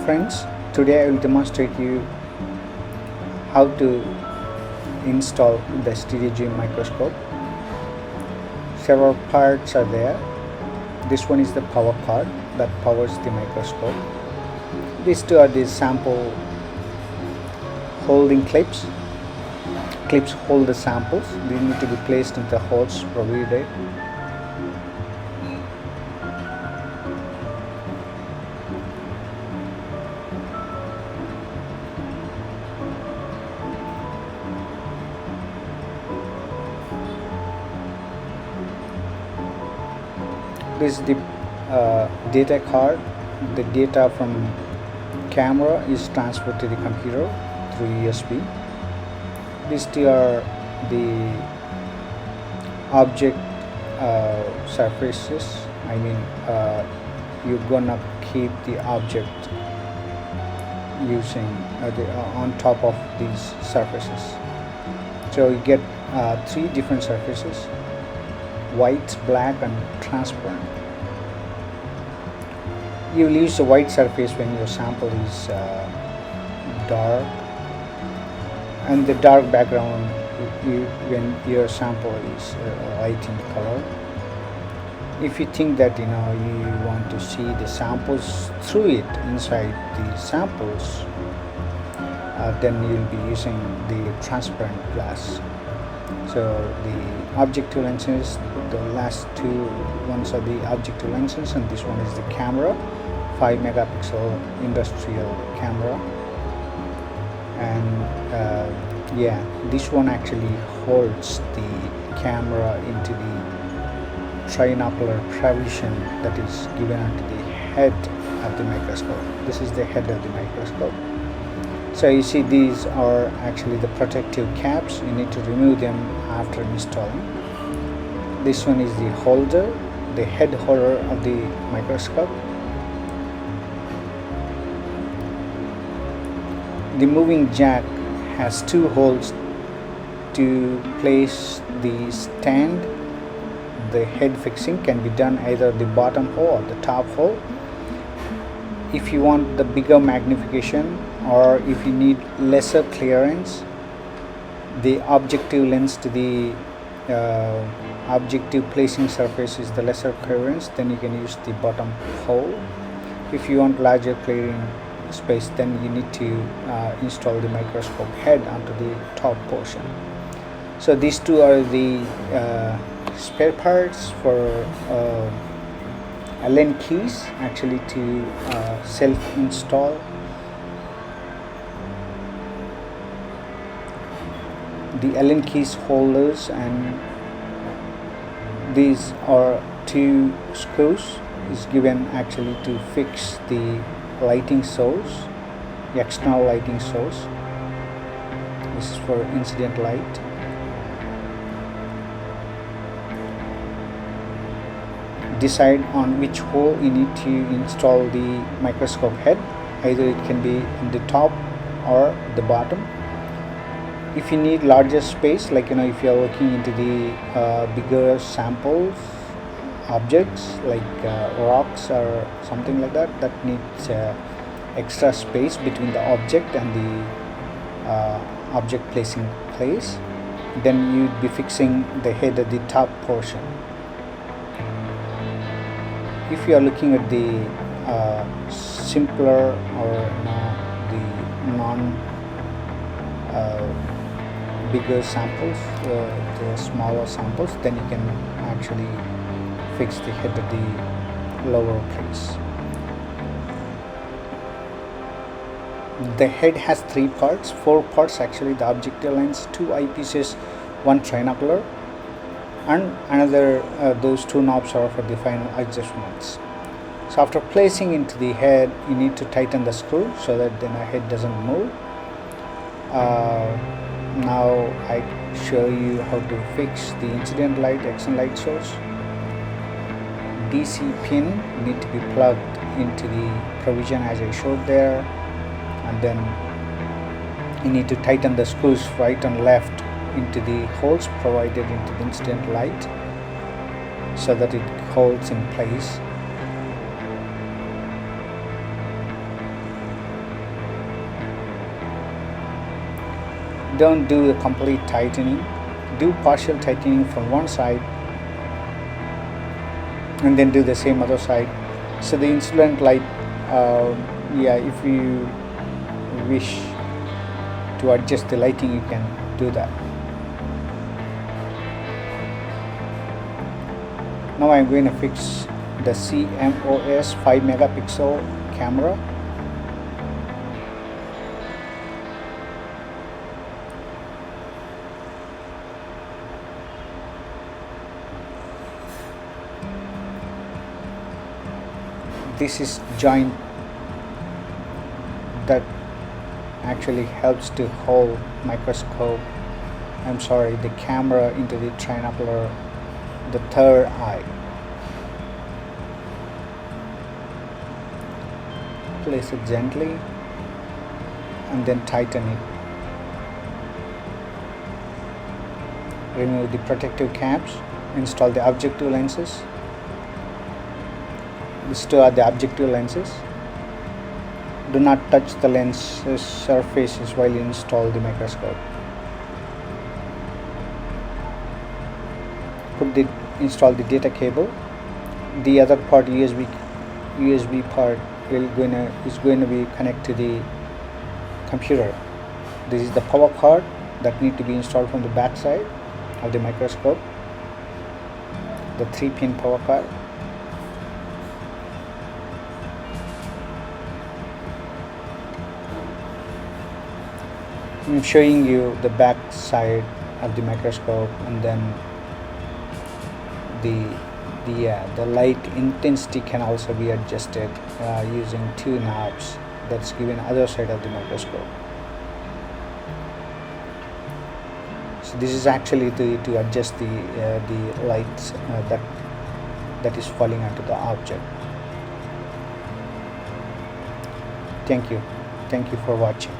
friends, today I will demonstrate you how to install the STDG microscope. Several parts are there. This one is the power cord that powers the microscope. These two are the sample holding clips. Clips hold the samples. They need to be placed in the holes provided. This is the data card. The data from camera is transferred to the computer through USB. These two are the object surfaces. I mean, you're gonna keep the object using on top of these surfaces. So you get three different surfaces: white, black, and transparent. You will use a white surface when your sample is dark, and the dark background when your sample is light in color. If you think that you want to see the samples through it inside the samples, then you'll be using the transparent glass. So the objective lenses, the last two ones are the objective lenses, and this one is the camera, 5 megapixel industrial camera. And yeah, this one actually holds the camera into the trinocular provision that is given onto the head of the microscope. This is the head of the microscope. So you see, these are actually the protective caps. You need to remove them after installing. This one is the holder, the head holder of the microscope. The moving jack has two holes to place the stand. The head fixing can be done either the bottom hole or the top hole. If you want the bigger magnification, or if you need lesser clearance, the objective lens to the objective placing surface is the lesser clearance, then you can use the bottom hole. If you want larger clearing space, then you need to install the microscope head onto the top portion. So these two are the spare parts for Allen keys actually to self-install. The Allen keys holders, and these are two screws is given actually to fix the lighting source, the external lighting source. This is for incident light. Decide on which hole you need to install the microscope head. Either it can be in the top or the bottom. If you need larger space, like if you are looking into the bigger samples, objects like rocks or something like that, that needs extra space between the object and the object placing place, then you'd be fixing the head at the top portion. If you are looking at the simpler or the non bigger samples, the smaller samples, then you can actually fix the head at the lower place. The head has four parts actually: the objective lens, two eyepieces, one trinocular, and another those two knobs are for the final adjustments. So after placing into the head, you need to tighten the screw so that then the head doesn't move. Now I show you how to fix the incident light, external light source. DC pin need to be plugged into the provision as I showed there, and then you need to tighten the screws right and left into the holes provided into the incident light so that it holds in place. don't do the complete tightening, do partial tightening from one side and then do the same other side. So the instrument light, yeah, if you wish to adjust the lighting, you can do that. Now I'm going to fix the CMOS 5 megapixel camera. This is joint that actually helps to hold the camera into the trinocular, the third eye. Place it gently and then tighten it. Remove the protective caps, install the objective lenses. These two are the objective lenses. Do not touch the lens surfaces while you install the microscope. Install the data cable. The other part, USB part, is going to be connected to the computer. This is the power cord that need to be installed from the back side of the microscope. The 3-pin power cord. I'm showing you the back side of the microscope, and then the light intensity can also be adjusted using two knobs that's given other side of the microscope. So this is actually to adjust the lights that is falling onto the object. Thank you for watching.